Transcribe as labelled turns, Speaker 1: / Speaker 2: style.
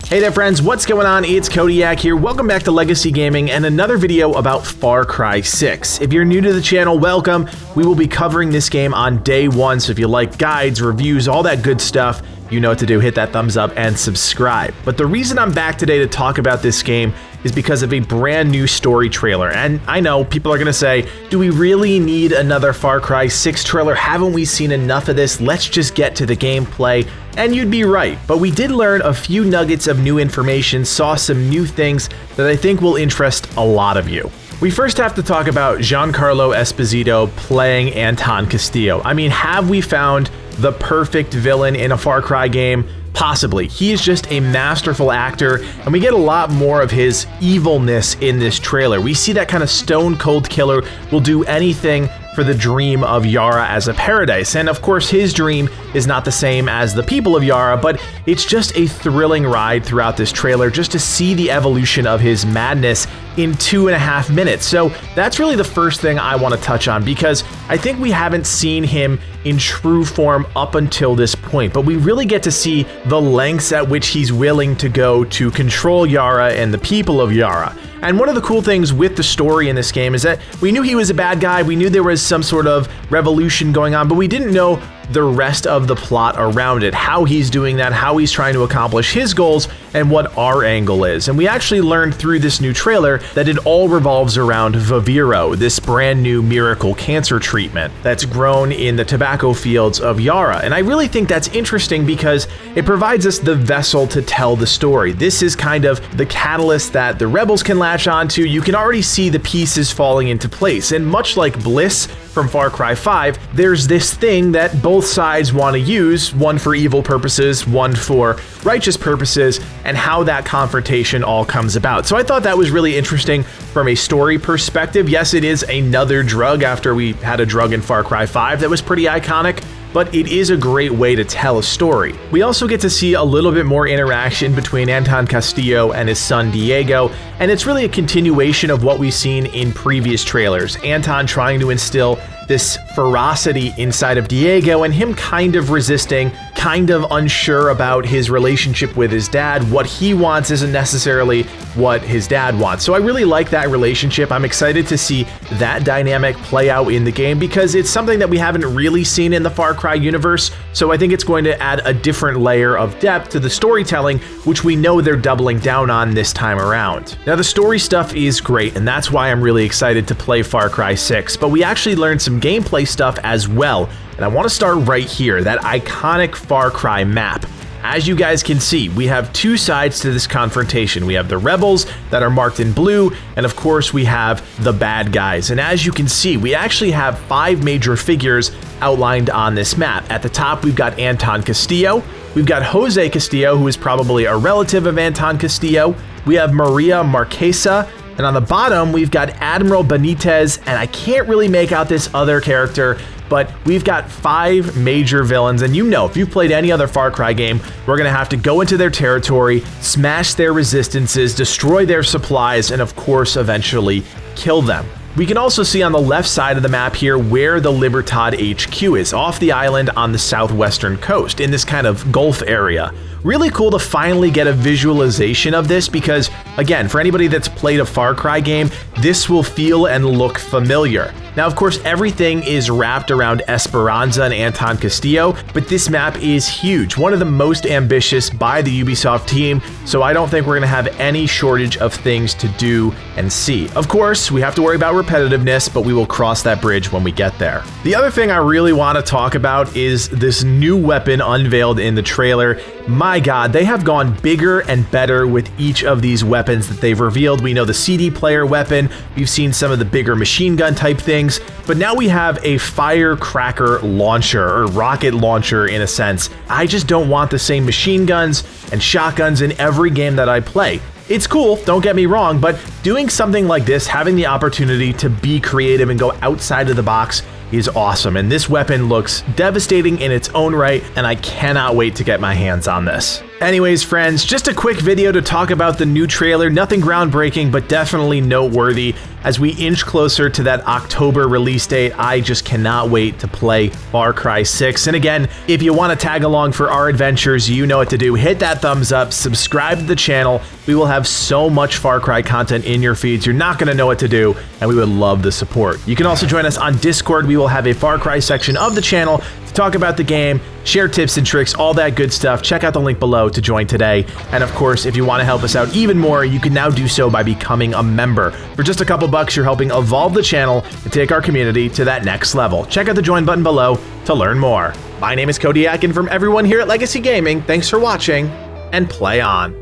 Speaker 1: Hey there friends, what's going on? It's Kodiak here. Welcome back to Legacy Gaming and another video about Far Cry 6. If you're new to the channel, welcome. We will be covering this game on day one, so if you like guides, reviews, all that good stuff, you know what to do. Hit that thumbs up and subscribe. But the reason I'm back today to talk about this game is because of a brand new story trailer. And I know people are gonna say, do we really need another Far Cry 6 trailer? Haven't we seen enough of this? Let's just get to the gameplay. And you'd be right, but we did learn a few nuggets of new information, saw some new things that I think will interest a lot of you. We first have to talk about Giancarlo Esposito playing Anton Castillo. I mean, have we found the perfect villain in a Far Cry game? Possibly. He is just a masterful actor, and we get a lot more of his evilness in this trailer. We see that kind of stone-cold killer will do anything for the dream of Yara as a paradise. And of course, his dream is not the same as the people of Yara, but it's just a thrilling ride throughout this trailer just to see the evolution of his madness in 2.5 minutes. So that's really the first thing I want to touch on, because I think we haven't seen him in true form up until this point, but we really get to see the lengths at which he's willing to go to control Yara and the people of Yara. And one of the cool things with the story in this game is that we knew he was a bad guy, we knew there was some sort of revolution going on, but we didn't know the rest of the plot around it, how he's doing that, how he's trying to accomplish his goals, and what our angle is. And we actually learned through this new trailer that it all revolves around Viviro, this brand new miracle cancer treatment that's grown in the tobacco fields of Yara. And I really think that's interesting because it provides us the vessel to tell the story. This is kind of the catalyst that the rebels can latch onto. You can already see the pieces falling into place. And much like Bliss from Far Cry 5, there's this thing that both sides want to use, one for evil purposes, one for righteous purposes, and how that confrontation all comes about. So I thought that was really interesting from a story perspective. Yes, it is another drug after we had a drug in Far Cry 5 that was pretty iconic, but it is a great way to tell a story. We also get to see a little bit more interaction between Anton Castillo and his son Diego, and it's really a continuation of what we've seen in previous trailers. Anton trying to instill this ferocity inside of Diego, and him kind of resisting, kind of unsure about his relationship with his dad. What he wants isn't necessarily what his dad wants. So I really like that relationship. I'm excited to see that dynamic play out in the game because it's something that we haven't really seen in the Far Cry universe. So I think it's going to add a different layer of depth to the storytelling, which we know they're doubling down on this time around. Now, the story stuff is great, and that's why I'm really excited to play Far Cry 6, but we actually learned some gameplay stuff as well. And I want to start right here, that iconic Far Cry map. As you guys can see, we have two sides to this confrontation. We have the rebels that are marked in blue, and of course we have the bad guys. And as you can see, we actually have 5 major figures outlined on this map. At the top, we've got Anton Castillo. We've got Jose Castillo, who is probably a relative of Anton Castillo. We have Maria Marquesa. And on the bottom, we've got Admiral Benitez, and I can't really make out this other character, but we've got 5 major villains. And you know, if you've played any other Far Cry game, we're gonna have to go into their territory, smash their resistances, destroy their supplies, and of course, eventually kill them. We can also see on the left side of the map here where the Libertad HQ is, off the island on the southwestern coast, in this kind of Gulf area. Really cool to finally get a visualization of this because, again, for anybody that's played a Far Cry game, this will feel and look familiar. Now, of course, everything is wrapped around Esperanza and Anton Castillo, but this map is huge, one of the most ambitious by the Ubisoft team, so I don't think we're gonna have any shortage of things to do and see. Of course, we have to worry about repetitiveness, but we will cross that bridge when we get there. The other thing I really want to talk about is this new weapon unveiled in the trailer. My God, they have gone bigger and better with each of these weapons that they've revealed. We know the CD player weapon, we've seen some of the bigger machine gun type things, but now we have a firecracker launcher, or rocket launcher in a sense. I just don't want the same machine guns and shotguns in every game that I play. It's cool, don't get me wrong, but doing something like this, having the opportunity to be creative and go outside of the box is awesome, and this weapon looks devastating in its own right, and I cannot wait to get my hands on this. Anyways, friends, just a quick video to talk about the new trailer. Nothing groundbreaking, but definitely noteworthy. As we inch closer to that October release date, I just cannot wait to play Far Cry 6. And again, if you want to tag along for our adventures, you know what to do. Hit that thumbs up, subscribe to the channel. We will have so much Far Cry content in your feeds. You're not going to know what to do, and we would love the support. You can also join us on Discord. We will have a Far Cry section of the channel to talk about the game, share tips and tricks, all that good stuff. Check out the link below to join today. And of course, if you want to help us out even more, you can now do so by becoming a member. For just a couple bucks, you're helping evolve the channel and take our community to that next level. Check out the join button below to learn more. My name is Kodiak, and from everyone here at Legacy Gaming, thanks for watching, and play on.